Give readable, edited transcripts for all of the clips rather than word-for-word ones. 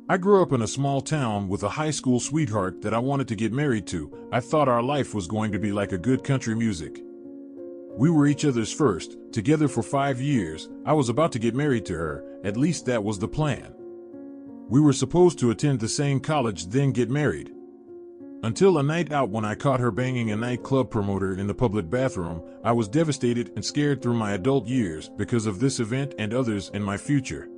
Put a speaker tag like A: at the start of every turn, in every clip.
A: I grew up in a small town with a high school sweetheart that I wanted to get married to. I thought our life was going to be like a good country music. We were each other's first, together for 5 years. I was about to get married to her, at least that was the plan. We were supposed to attend the same college, then get married. Until a night out when I caught her banging a nightclub promoter in the public bathroom. I was devastated and scared through my adult years because of this event and others in my future.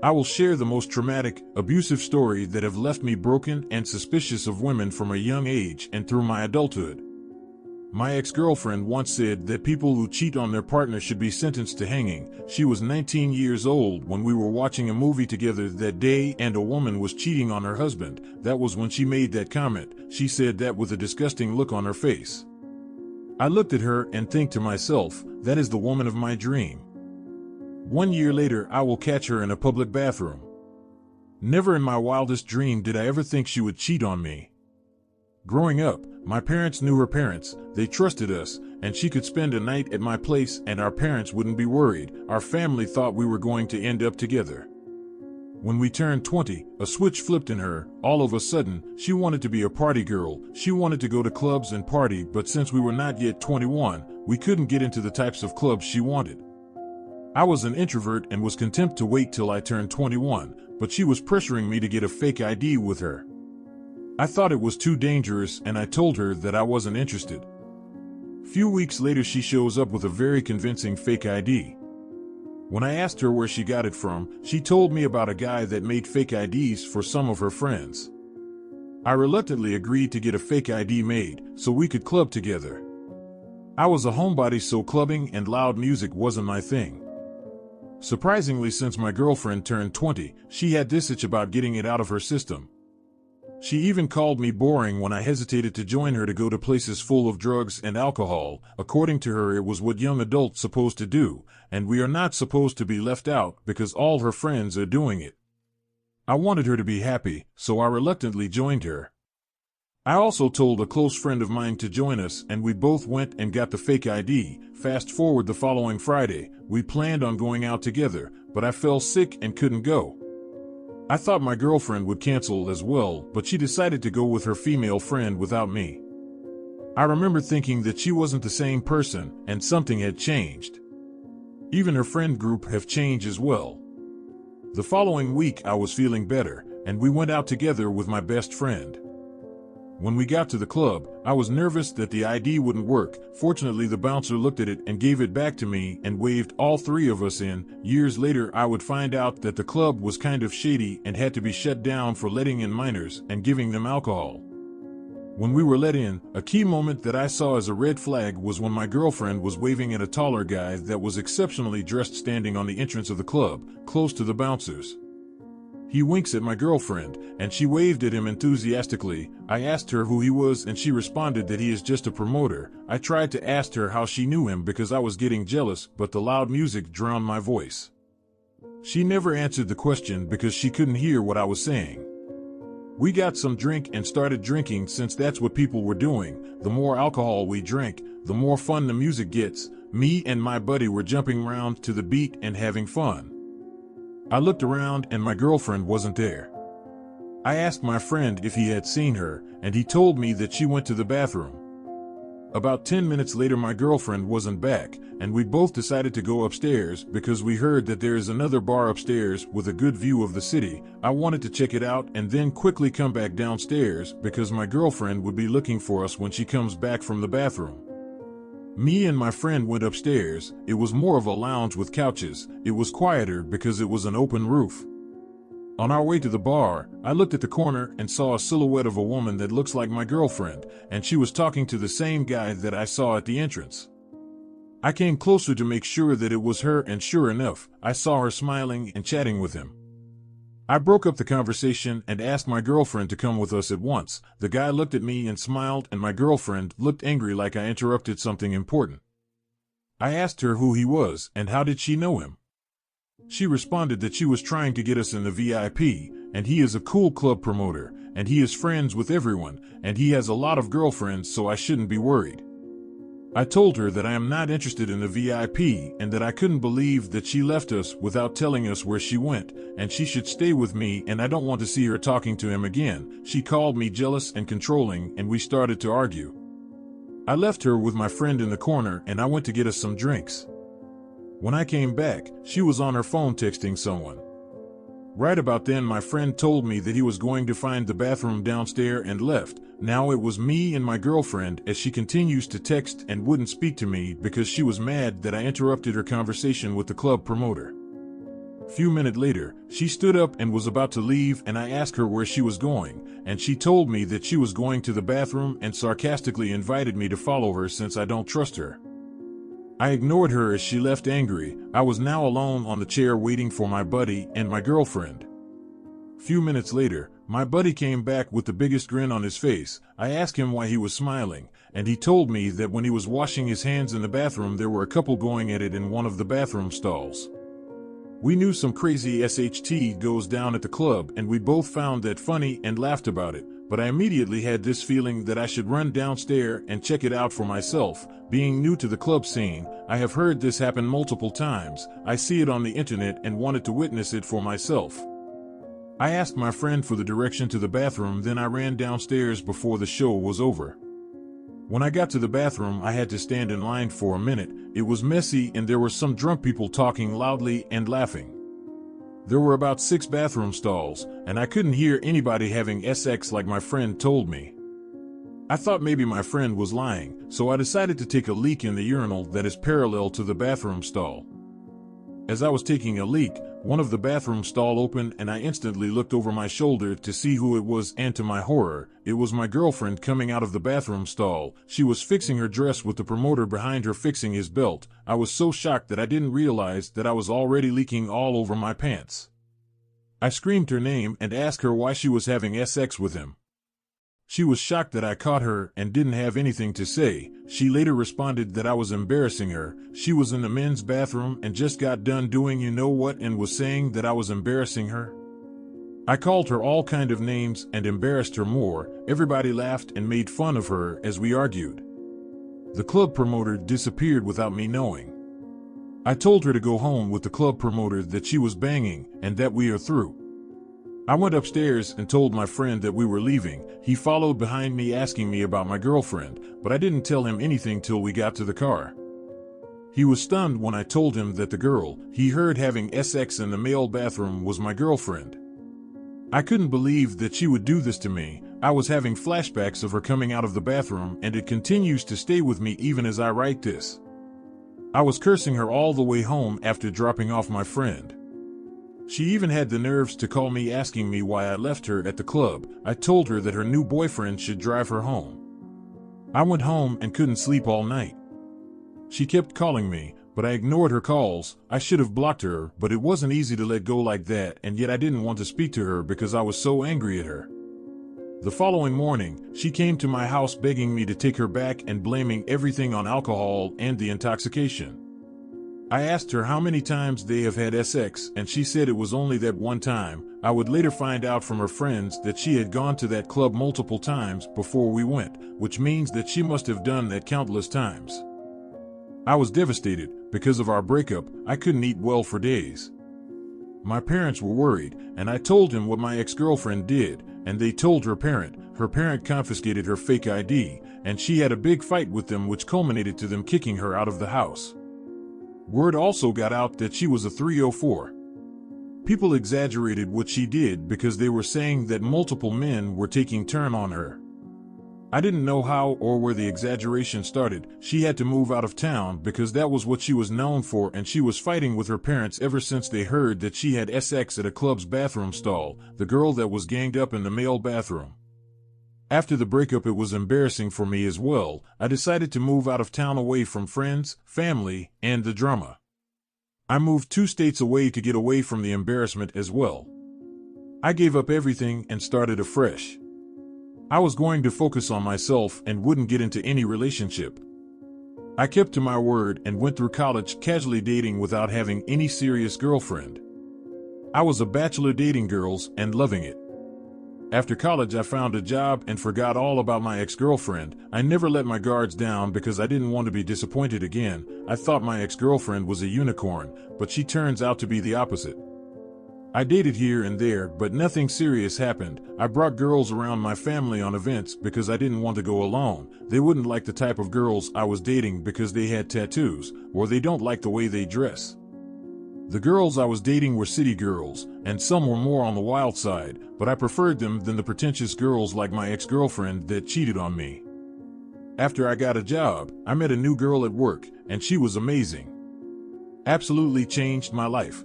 A: I will share the most traumatic, abusive story that have left me broken and suspicious of women from a young age and through my adulthood. My ex-girlfriend once said that people who cheat on their partner should be sentenced to hanging. She was 19 years old when we were watching a movie together that day and a woman was cheating on her husband. That was when she made that comment. She said that with a disgusting look on her face. I looked at her and think to myself, that is the woman of my dream. 1 year later, I will catch her in a public bathroom. Never in my wildest dream did I ever think she would cheat on me. Growing up, my parents knew her parents, they trusted us, and she could spend a night at my place and our parents wouldn't be worried. Our family thought we were going to end up together. When we turned 20, a switch flipped in her. All of a sudden, she wanted to be a party girl. She wanted to go to clubs and party, but since we were not yet 21, we couldn't get into the types of clubs she wanted. I was an introvert and was content to wait till I turned 21, but she was pressuring me to get a fake ID with her. I thought it was too dangerous and I told her that I wasn't interested. Few weeks later she shows up with a very convincing fake ID. When I asked her where she got it from, she told me about a guy that made fake IDs for some of her friends. I reluctantly agreed to get a fake ID made so we could club together. I was a homebody, so clubbing and loud music wasn't my thing. Surprisingly, since my girlfriend turned 20, she had this itch about getting it out of her system. She even called me boring when I hesitated to join her to go to places full of drugs and alcohol. According to her, it was what young adults supposed to do, and we are not supposed to be left out because all her friends are doing it. I wanted her to be happy, so I reluctantly joined her. I also told a close friend of mine to join us, and we both went and got the fake ID. Fast forward the following Friday, we planned on going out together, but I fell sick and couldn't go. I thought my girlfriend would cancel as well, but she decided to go with her female friend without me. I remember thinking that she wasn't the same person, and something had changed. Even her friend group have changed as well. The following week I was feeling better, and we went out together with my best friend. When we got to the club, I was nervous that the ID wouldn't work. Fortunately, the bouncer looked at it and gave it back to me and waved all three of us in. Years later, I would find out that the club was kind of shady and had to be shut down for letting in minors and giving them alcohol. When we were let in, a key moment that I saw as a red flag was when my girlfriend was waving at a taller guy that was exceptionally dressed standing on the entrance of the club, close to the bouncers. He winks at my girlfriend, and she waved at him enthusiastically. I asked her who he was, and she responded that he is just a promoter. I tried to ask her how she knew him because I was getting jealous, but the loud music drowned my voice. She never answered the question because she couldn't hear what I was saying. We got some drink and started drinking since that's what people were doing. The more alcohol we drank, the more fun the music gets. Me and my buddy were jumping around to the beat and having fun. I looked around and my girlfriend wasn't there. I asked my friend if he had seen her, and he told me that she went to the bathroom. About 10 minutes later, my girlfriend wasn't back, and we both decided to go upstairs because we heard that there is another bar upstairs with a good view of the city. I wanted to check it out and then quickly come back downstairs because my girlfriend would be looking for us when she comes back from the bathroom. Me and my friend went upstairs. It was more of a lounge with couches. It was quieter because it was an open roof. On our way to the bar, I looked at the corner and saw a silhouette of a woman that looks like my girlfriend, and she was talking to the same guy that I saw at the entrance. I came closer to make sure that it was her, and sure enough, I saw her smiling and chatting with him. I broke up the conversation and asked my girlfriend to come with us at once. The guy looked at me and smiled, and my girlfriend looked angry like I interrupted something important. I asked her who he was and how did she know him. She responded that she was trying to get us in the VIP, and he is a cool club promoter, and he is friends with everyone, and he has a lot of girlfriends, so I shouldn't be worried. I told her that I am not interested in the VIP and that I couldn't believe that she left us without telling us where she went, and she should stay with me and I don't want to see her talking to him again. She called me jealous and controlling and we started to argue. I left her with my friend in the corner and I went to get us some drinks. When I came back, she was on her phone texting someone. Right about then my friend told me that he was going to find the bathroom downstairs and left. Now it was me and my girlfriend as she continues to text and wouldn't speak to me because she was mad that I interrupted her conversation with the club promoter. Few minutes later, she stood up and was about to leave and I asked her where she was going, and she told me that she was going to the bathroom and sarcastically invited me to follow her since I don't trust her. I ignored her as she left angry. I was now alone on the chair waiting for my buddy and my girlfriend. Few minutes later, my buddy came back with the biggest grin on his face. I asked him why he was smiling, and he told me that when he was washing his hands in the bathroom there were a couple going at it in one of the bathroom stalls. We knew some crazy SHT goes down at the club and we both found that funny and laughed about it, but I immediately had this feeling that I should run downstairs and check it out for myself. Being new to the club scene, I have heard this happen multiple times. I see it on the internet and wanted to witness it for myself. I asked my friend for the direction to the bathroom, then I ran downstairs before the show was over. When I got to the bathroom, I had to stand in line for a minute. It was messy and there were some drunk people talking loudly and laughing. There were about 6 bathroom stalls, and I couldn't hear anybody having sex like my friend told me. I thought maybe my friend was lying, so I decided to take a leak in the urinal that is parallel to the bathroom stall. As I was taking a leak, one of the bathroom stall opened and I instantly looked over my shoulder to see who it was, and to my horror, it was my girlfriend coming out of the bathroom stall. She was fixing her dress with the promoter behind her fixing his belt. I was so shocked that I didn't realize that I was already leaking all over my pants. I screamed her name and asked her why she was having sex with him. She was shocked that I caught her and didn't have anything to say. She later responded that I was embarrassing her. She was in the men's bathroom and just got done doing you know what and was saying that I was embarrassing her. I called her all kind of names and embarrassed her more. Everybody laughed and made fun of her as we argued. The club promoter disappeared without me knowing. I told her to go home with the club promoter that she was banging and that we are through. I went upstairs and told my friend that we were leaving. He followed behind me asking me about my girlfriend, but I didn't tell him anything till we got to the car. He was stunned when I told him that the girl he heard having sex in the male bathroom was my girlfriend. I couldn't believe that she would do this to me. I was having flashbacks of her coming out of the bathroom and it continues to stay with me even as I write this. I was cursing her all the way home after dropping off my friend. She even had the nerves to call me asking me why I left her at the club. I told her that her new boyfriend should drive her home. I went home and couldn't sleep all night. She kept calling me, but I ignored her calls. I should have blocked her, but it wasn't easy to let go like that, and yet I didn't want to speak to her because I was so angry at her. The following morning, she came to my house begging me to take her back and blaming everything on alcohol and the intoxication. I asked her how many times they have had sex, and she said it was only that one time. I would later find out from her friends that she had gone to that club multiple times before we went, which means that she must have done that countless times. I was devastated. Because of our breakup, I couldn't eat well for days. My parents were worried, and I told them what my ex-girlfriend did, and they told her parent. Her parent confiscated her fake ID, and she had a big fight with them which culminated to them kicking her out of the house. Word also got out that she was a 304. People exaggerated what she did because they were saying that multiple men were taking turn on her. I didn't know how or where the exaggeration started. She had to move out of town because that was what she was known for, and she was fighting with her parents ever since they heard that she had sex at a club's bathroom stall, the girl that was ganged up in the male bathroom. After the breakup, it was embarrassing for me as well. I decided to move out of town away from friends, family, and the drama. I moved 2 states away to get away from the embarrassment as well. I gave up everything and started afresh. I was going to focus on myself and wouldn't get into any relationship. I kept to my word and went through college casually dating without having any serious girlfriend. I was a bachelor dating girls and loving it. After college, I found a job and forgot all about my ex-girlfriend. I never let my guards down because I didn't want to be disappointed again. I thought my ex-girlfriend was a unicorn, but she turns out to be the opposite. I dated here and there, but nothing serious happened. I brought girls around my family on events because I didn't want to go alone. They wouldn't like the type of girls I was dating because they had tattoos, or they don't like the way they dress. The girls I was dating were city girls, and some were more on the wild side, but I preferred them than the pretentious girls like my ex-girlfriend that cheated on me. After I got a job, I met a new girl at work, and she was amazing. Absolutely changed my life.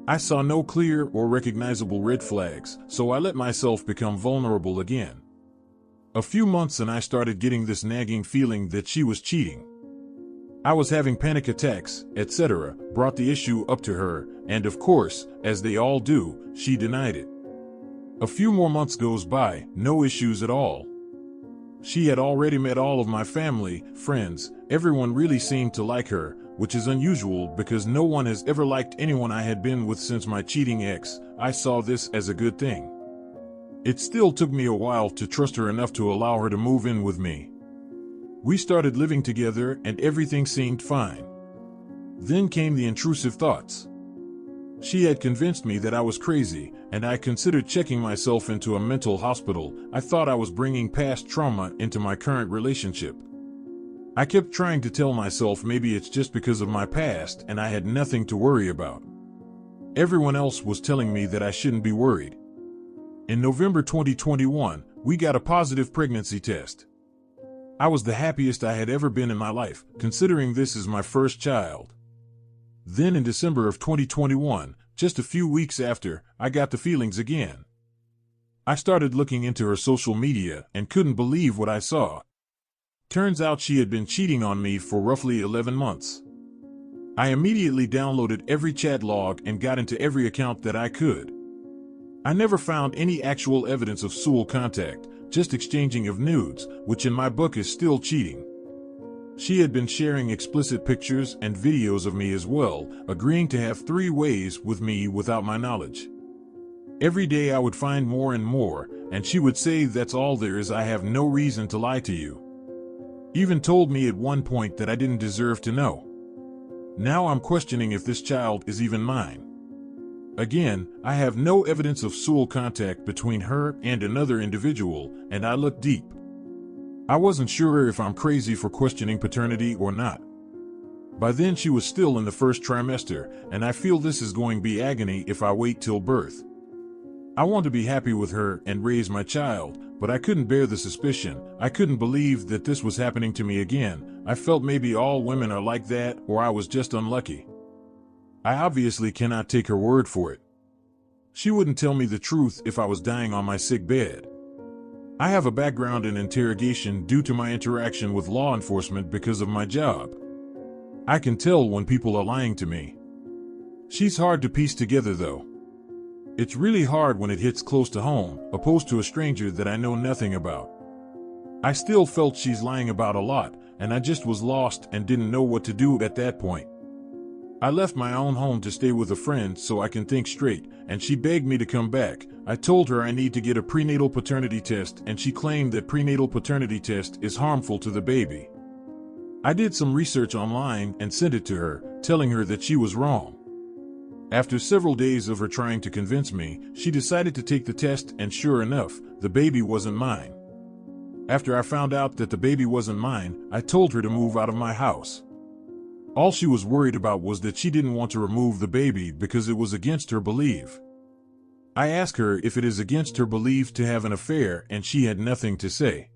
A: I saw no clear or recognizable red flags, so I let myself become vulnerable again. A few months and I started getting this nagging feeling that she was cheating. I was having panic attacks, etc., brought the issue up to her, and of course, as they all do, she denied it. A few more months goes by, no issues at all. She had already met all of my family, friends, everyone really seemed to like her, which is unusual because no one has ever liked anyone I had been with since my cheating ex. I saw this as a good thing. It still took me a while to trust her enough to allow her to move in with me. We started living together and everything seemed fine. Then came the intrusive thoughts. She had convinced me that I was crazy, and I considered checking myself into a mental hospital. I thought I was bringing past trauma into my current relationship. I kept trying to tell myself maybe it's just because of my past and I had nothing to worry about. Everyone else was telling me that I shouldn't be worried. In November 2021, we got a positive pregnancy test. I was the happiest I had ever been in my life, considering this is my first child. Then in December of 2021, just a few weeks after, I got the feelings again. I started looking into her social media and couldn't believe what I saw. Turns out she had been cheating on me for roughly 11 months. I immediately downloaded every chat log and got into every account that I could. I never found any actual evidence of sexual contact, just exchanging of nudes, which in my book is still cheating. She had been sharing explicit pictures and videos of me as well, agreeing to have 3 ways with me without my knowledge. Every day I would find more and more, and she would say, "That's all there is, I have no reason to lie to you." Even told me at one point that I didn't deserve to know. Now I'm questioning if this child is even mine. Again, I have no evidence of sexual contact between her and another individual, and I looked deep. I wasn't sure if I'm crazy for questioning paternity or not. By then she was still in the first trimester, and I feel this is going to be agony if I wait till birth. I want to be happy with her and raise my child, but I couldn't bear the suspicion. I couldn't believe that this was happening to me again. I felt maybe all women are like that, or I was just unlucky. I obviously cannot take her word for it. She wouldn't tell me the truth if I was dying on my sick bed. I have a background in interrogation due to my interaction with law enforcement because of my job. I can tell when people are lying to me. She's hard to piece together though. It's really hard when it hits close to home, opposed to a stranger that I know nothing about. I still felt she's lying about a lot, and I just was lost and didn't know what to do at that point. I left my own home to stay with a friend so I can think straight, and she begged me to come back. I told her I need to get a prenatal paternity test, and she claimed that prenatal paternity test is harmful to the baby. I did some research online and sent it to her, telling her that she was wrong. After several days of her trying to convince me, she decided to take the test, and sure enough, the baby wasn't mine. After I found out that the baby wasn't mine, I told her to move out of my house. All she was worried about was that she didn't want to remove the baby because it was against her belief. I asked her if it is against her belief to have an affair, and she had nothing to say.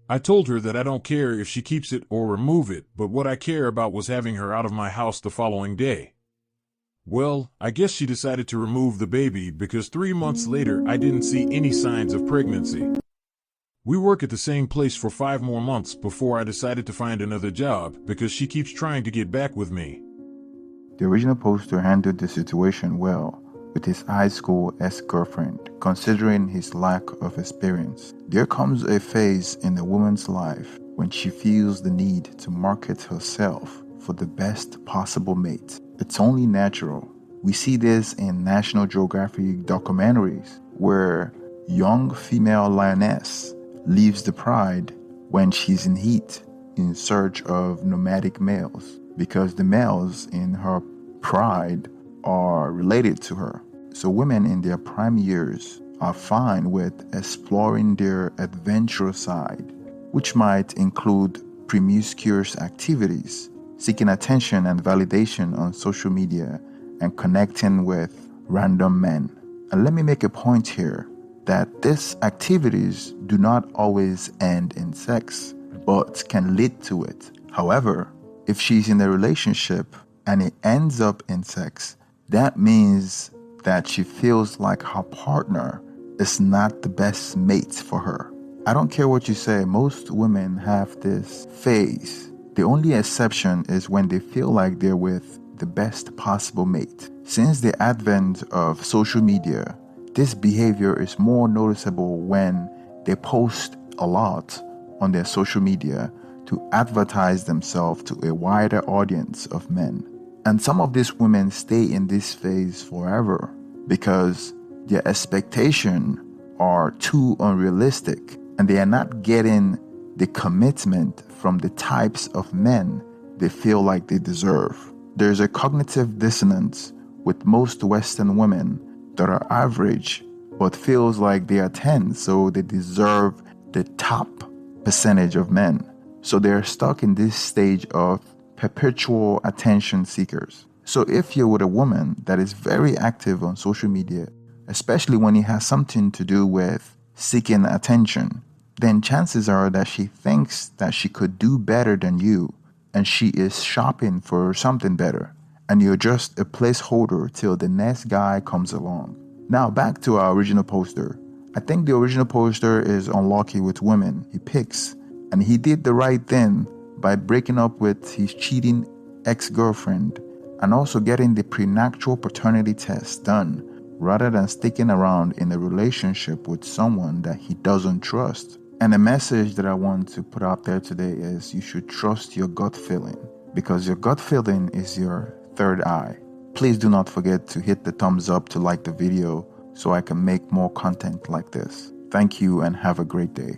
A: I told her that I don't care if she keeps it or remove it, but what I care about was having her out of my house the following day. Well, I guess she decided to remove the baby because 3 months later I didn't see any signs of pregnancy. We work at the same place for 5 more months before I decided to find another job because she keeps trying to get back with me.
B: The original poster handled the situation well with his high school ex-girlfriend, considering his lack of experience. There comes a phase in a woman's life when she feels the need to market herself for the best possible mate. It's only natural. We see this in National Geographic documentaries where young female lioness leaves the pride when she's in heat in search of nomadic males, because the males in her pride are related to her. So women in their prime years are fine with exploring their adventurous side, which might include promiscuous activities, seeking attention and validation on social media, and connecting with random men. And let me make a point here that these activities do not always end in sex, but can lead to it. However, if she's in a relationship and it ends up in sex, that means that she feels like her partner is not the best mate for her. I don't care what you say, most women have this phase. The only exception is when they feel like they're with the best possible mate. Since the advent of social media, this behavior is more noticeable when they post a lot on their social media to advertise themselves to a wider audience of men. And some of these women stay in this phase forever because their expectations are too unrealistic and they are not getting the commitment from the types of men they feel like they deserve. There's a cognitive dissonance with most Western women that are average but feels like they are 10, so they deserve the top percentage of men. So they're stuck in this stage of perpetual attention seekers. So if you're with a woman that is very active on social media, especially when it has something to do with seeking attention, then chances are that she thinks that she could do better than you and she is shopping for something better. And you're just a placeholder till the next guy comes along. Now back to our original poster. I think the original poster is unlucky with women he picks, and he did the right thing by breaking up with his cheating ex-girlfriend and also getting the prenatal paternity test done rather than sticking around in a relationship with someone that he doesn't trust. And the message that I want to put out there today is you should trust your gut feeling, because your gut feeling is your third eye. Please do not forget to hit the thumbs up to like the video so I can make more content like this. Thank you and have a great day.